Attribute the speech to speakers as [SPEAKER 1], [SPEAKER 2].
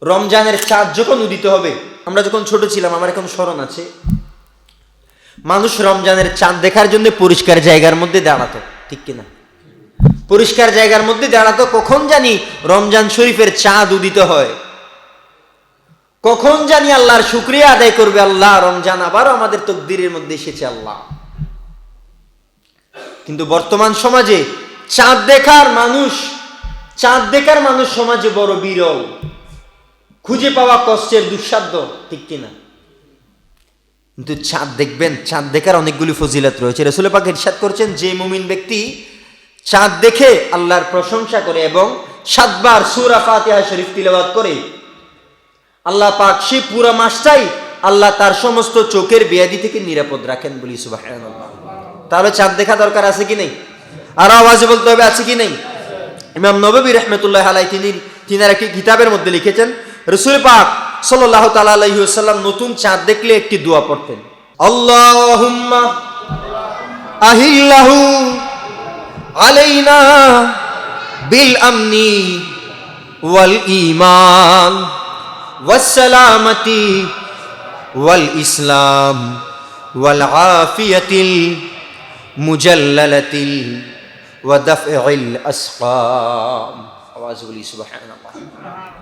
[SPEAKER 1] রমজানের চাঁদ যখন উদিত হবে, আমরা যখন ছোট ছিলাম, আমার এখন স্মরণ আছে, মানুষ রমজানের চাঁদ দেখার জন্য পরিষ্কার জায়গার মধ্যে দাঁড়াতো, ঠিক কিনা? পরিষ্কার জায়গার মধ্যে দাঁড়াতো, কখন জানি রমজান শরীফের চাঁদ উদিত হয়, কখন জানি আল্লাহর শুকরিয়া আদায় করবে, আল্লাহ রমজান আবারও আমাদের তকদিরের মধ্যে এসেছে আল্লাহ। কিন্তু বর্তমান সমাজে চাঁদ দেখার মানুষ সমাজে বড় বিরল, খুঁজে পাওয়া কষ্টের, দুঃসাধ্য, ঠিক কিনা? কিন্তু চাঁদ দেখবেন, চাঁদ দেখার অনেকগুলি ফজিলত রয়েছে। রাসূল পাক ইরশাদ করছেন, যে মুমিন ব্যক্তি চাঁদ দেখে আল্লাহর প্রশংসা করে এবং 7 বার সূরা ফাতিহা শরীফ তিলাওয়াত করে, আল্লাহ পাক সেই পুরো মাসটাই আল্লাহ তার সমস্ত চোখের বেয়াদি থেকে নিরাপদ রাখেন, বলি সুবহানাল্লাহ। তাহলে চাঁদ দেখা দরকার আছে কি নেই? আর আওয়াজে বলতে হবে, আছে কি নেই? ইমাম নববী রাহমাতুল্লাহ আলাইহি তিনার একটি কিতাবের মধ্যে লিখেছেন, রাসূল পাক সাল্লাল্লাহু তাআলা আলাইহি ওয়াসাল্লাম নতুন চাঁদ দেখলে একটি দোয়া পড়তেন, আল্লাহুম্মা আহিল্লাহু আলাইনা বিল আমনি ওয়াল ঈমান ওয়াস সালামাতি ওয়াল ইসলাম ওয়াল আফিয়াতিল মুজাল্লালাতিল ওয়া দাফইল আসকাম। আওয়াজ বলি সুবহানাল্লাহ।